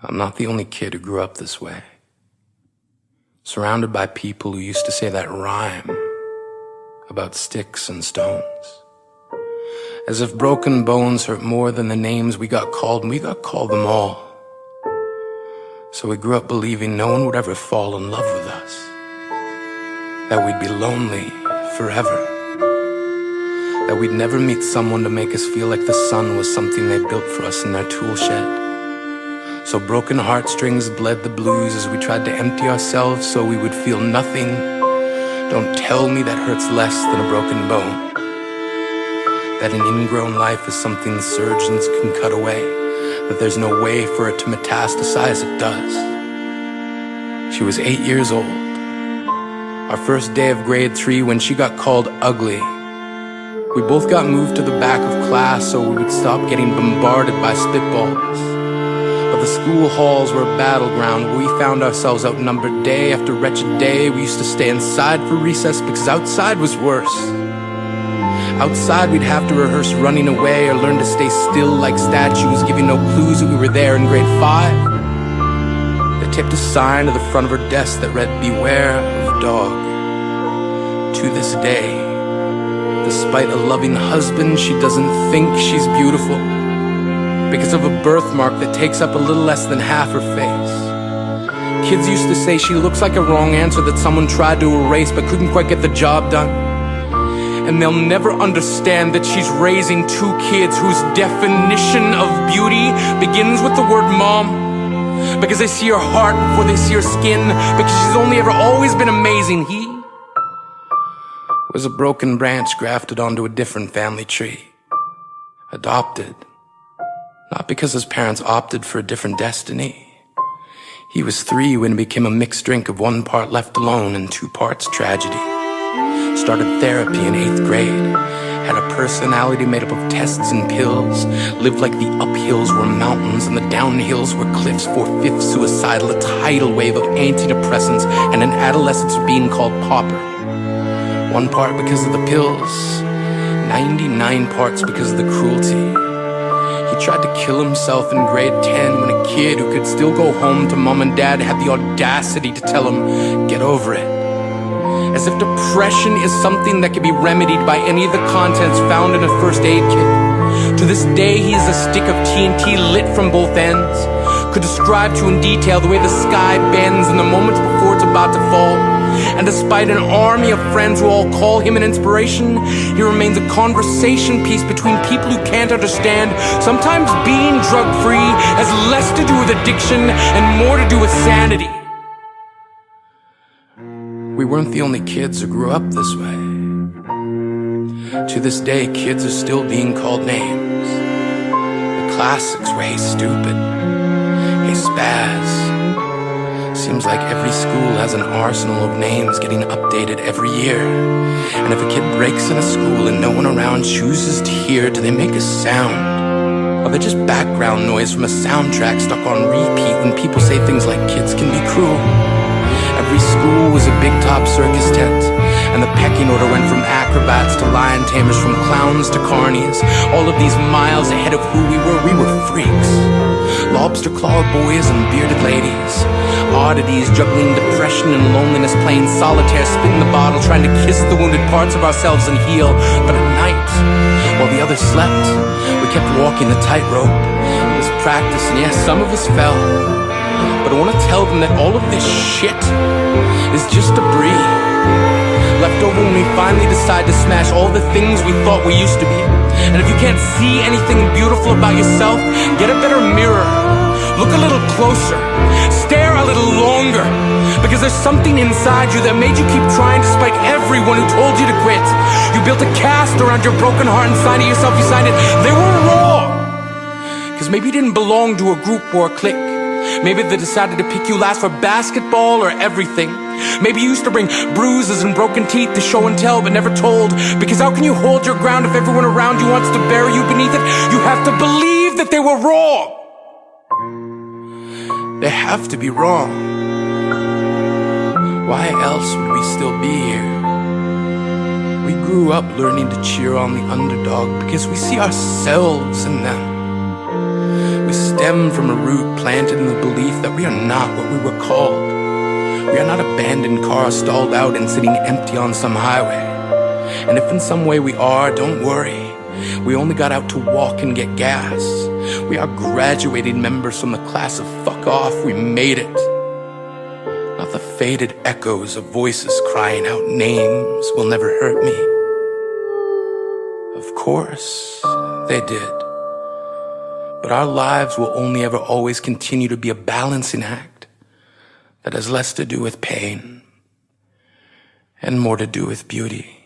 I'm not the only kid who grew up this way. Surrounded by people who used to say that rhyme about sticks and stones. As if broken bones hurt more than the names we got called, and we got called them all. So we grew up believing no one would ever fall in love with us, that we'd be lonely forever, that we'd never meet someone to make us feel like the sun was something they built for us in their tool shed. So broken heartstrings bled the blues as we tried to empty ourselves so we would feel nothing. Don't tell me that hurts less than a broken bone, that an ingrown life is something surgeons can cut away, that there's no way for it to metastasize. It does. She was 8 years old, our first day of grade 3, when she got called ugly. We both got moved to the back of class so we would stop getting bombarded by spitballs. But the school halls were a battleground where we found ourselves outnumbered day after wretched day. We used to stay inside for recess because outside was worse. Outside we'd have to rehearse running away or learn to stay still like statues, giving no clues that we were there in grade 5. They taped a sign to the front of her desk that read, "Beware of dog." To this day, despite a loving husband, she doesn't think she's beautiful because of a birthmark that takes up a little less than half her face. Kids used to say she looks like a wrong answer that someone tried to erase but couldn't quite get the job done. And they'll never understand that she's raising 2 kids whose definition of beauty begins with the word mom, because they see her heart before they see her skin, because she's only ever always been amazing. He was a broken branch grafted onto a different family tree, adopted. Not because his parents opted for a different destiny. He was 3 when it became a mixed drink of 1 part left alone and 2 parts tragedy. Started therapy in 8th grade. Had a personality made up of tests and pills. Lived like the uphills were mountains and the downhills were cliffs. 4/5 suicidal, a tidal wave of antidepressants, and an adolescence being called pauper. 1 part because of the pills, 99 parts because of the cruelty. He tried to kill himself in grade 10 when a kid who could still go home to mom and dad had the audacity to tell him, "Get over it." As if depression is something that can be remedied by any of the contents found in a first aid kit. To this day, he is a stick of TNT lit from both ends. Could describe to you in detail the way the sky bends in the moments before it's about to fall. And despite an army of friends who all call him an inspiration, he remains a conversation piece between people who can't understand. Sometimes being drug-free has less to do with addiction and more to do with sanity. We weren't the only kids who grew up this way. To this day, kids are still being called names. The classics were "Hey Stupid," "Hey Spaz." Seems like every school has an arsenal of names getting updated every year. And if a kid breaks in a school and no one around chooses to hear, do they make a sound? Or they're just background noise from a soundtrack stuck on repeat when people say things like kids can be cruel? Every school was a big top circus tent, and the pecking order went from acrobats to lion tamers, from clowns to carnies. All of these miles ahead of who we were freaks. Lobster claw boys and bearded ladies. Oddities juggling depression and loneliness, playing solitaire, spitting the bottle, trying to kiss the wounded parts of ourselves and heal. But at night, while the others slept, we kept walking the tightrope. It was practice, and yes, some of us fell. But I want to tell them that all of this shit is just debris left over when we finally decide to smash all the things we thought we used to be. And if you can't see anything beautiful about yourself, get a better mirror. Look a little closer. Stare a little longer. Because there's something inside you that made you keep trying despite everyone who told you to quit. You built a cast around your broken heart and signed it yourself. You signed it. They were wrong. Because maybe you didn't belong to a group or a clique. Maybe they decided to pick you last for basketball or everything. Maybe you used to bring bruises and broken teeth to show and tell but never told. Because how can you hold your ground if everyone around you wants to bury you beneath it? You have to believe that they were wrong. They have to be wrong. Why else would we still be here? We grew up learning to cheer on the underdog because we see ourselves in them. We stay stem from a root planted in the belief that we are not what we were called. We are not abandoned cars stalled out and sitting empty on some highway. And if in some way we are, don't worry. We only got out to walk and get gas. We are graduating members from the class of fuck off. We made it. Not the faded echoes of voices crying out names will never hurt me. Of course, they did. But our lives will only ever always continue to be a balancing act that has less to do with pain and more to do with beauty.